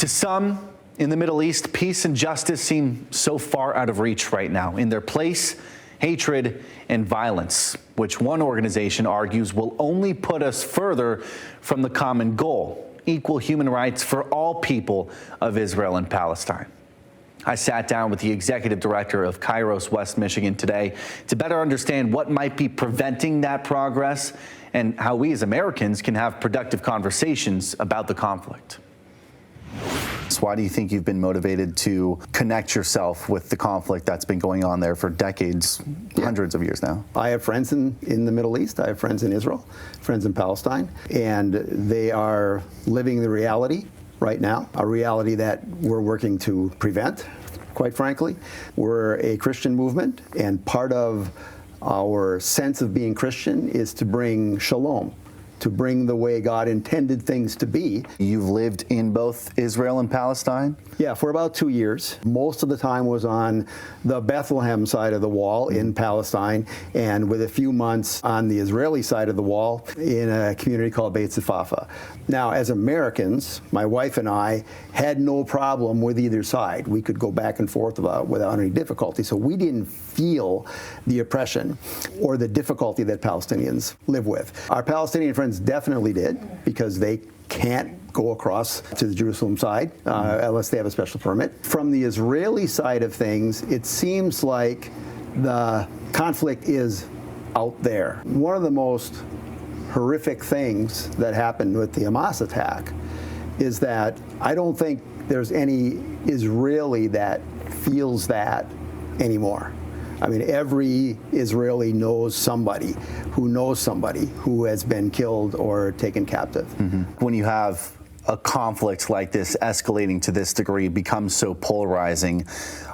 To some in the Middle East, peace and justice seem so far out of reach right now. In their place, hatred and violence, which one organization argues will only put us further from the common goal: equal human rights for all people of Israel and Palestine. I sat down with the executive director of Kairos West Michigan today to better understand what might be preventing that progress and how we as Americans can have productive conversations about the conflict. So why do you think you've been motivated to connect yourself with the conflict that's been going on there for decades, hundreds of years now? I have friends in the Middle East. I have friends in Israel, friends in Palestine, and they are living the reality right now, a reality that we're working to prevent, quite frankly. We're a Christian movement, and part of our sense of being Christian is to bring shalom, to bring the way God intended things to be. You've lived in both Israel and Palestine? Yeah, for about 2 years. Most of the time was on the Bethlehem side of the wall in Palestine, and with a few months on the Israeli side of the wall in a community called Beit Zefafa. Now, as Americans, my wife and I had no problem with either side. We could go back and forth without any difficulty. So we didn't feel the oppression or the difficulty that Palestinians live with. Our Palestinian friends definitely did, because they can't go across to the Jerusalem side unless they have a special permit. From the Israeli side of things, it seems like the conflict is out there. One of the most horrific things that happened with the Hamas attack is that I don't think there's any Israeli that feels that anymore. I mean, every Israeli knows somebody who has been killed or taken captive. Mm-hmm. When you have a conflict like this escalating to this degree, becomes so polarizing,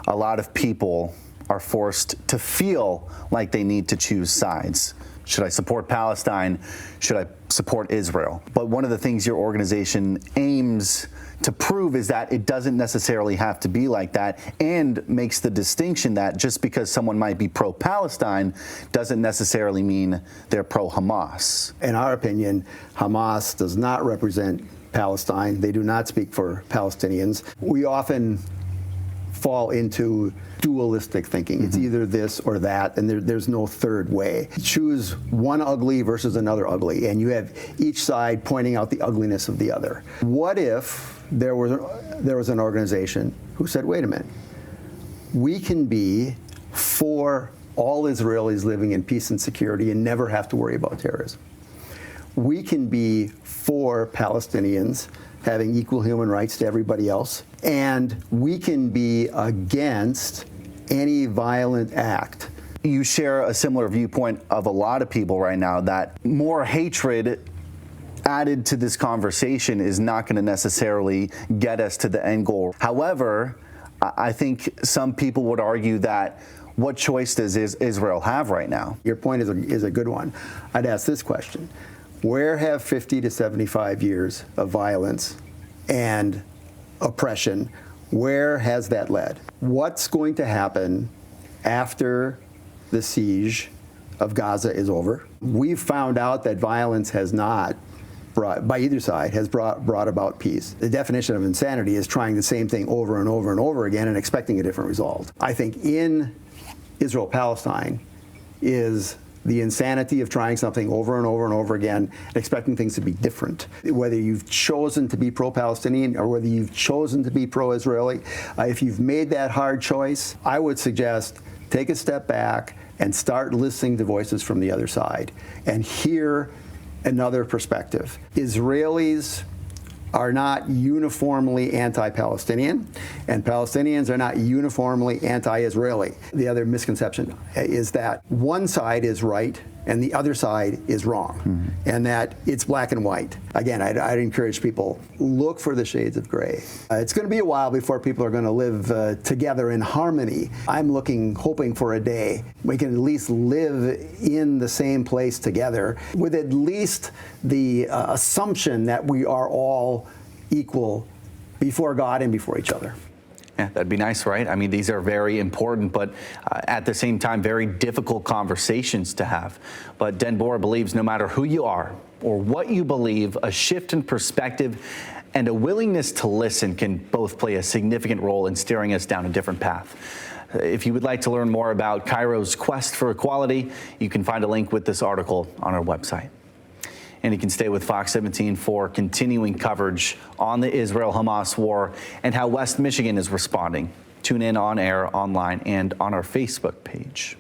a lot of people are forced to feel like they need to choose sides. Should I support Palestine? Should I support Israel? But one of the things your organization aims to prove is that it doesn't necessarily have to be like that, and makes the distinction that just because someone might be pro-Palestine doesn't necessarily mean they're pro-Hamas. In our opinion, Hamas does not represent Palestine. They do not speak for Palestinians. We often fall into dualistic thinking. It's either this or that, and there's no third way. Choose one ugly versus another ugly, and you have each side pointing out the ugliness of the other. What if there was an organization who said, wait a minute, we can be for all Israelis living in peace and security and never have to worry about terrorism. We can be for Palestinians having equal human rights to everybody else, and we can be against any violent act. You share a similar viewpoint of a lot of people right now, that more hatred added to this conversation is not going to necessarily get us to the end goal. However, I think some people would argue that what choice does Israel have right now? Your point is a good one. I'd ask this question. Where have 50 to 75 years of violence and oppression, where has that led? What's going to happen after the siege of Gaza is over? We've found out that violence has not brought, by either side, has brought about peace. The definition of insanity is trying the same thing over and over and over again and expecting a different result. I think in Israel Palestine is the insanity of trying something over and over and over again and expecting things to be different. Whether you've chosen to be pro-Palestinian or whether you've chosen to be pro-Israeli, if you've made that hard choice, I would suggest take a step back and start listening to voices from the other side and hear another perspective. Israelis are not uniformly anti-Palestinian, and Palestinians are not uniformly anti-Israeli. The other misconception is that one side is right and the other side is wrong, and that it's black and white. Again, I'd encourage people, look for the shades of gray. It's going to be a while before people are going to live together in harmony. I'm hoping for a day we can at least live in the same place together with at least the assumption that we are all equal before God and before each other. Yeah, that'd be nice, right? I mean, these are very important, but at the same time, very difficult conversations to have. But Den Bora believes no matter who you are or what you believe, a shift in perspective and a willingness to listen can both play a significant role in steering us down a different path. If you would like to learn more about Cairo's quest for equality, you can find a link with this article on our website. And you can stay with Fox 17 for continuing coverage on the Israel-Hamas war and how West Michigan is responding. Tune in on air, online, and on our Facebook page.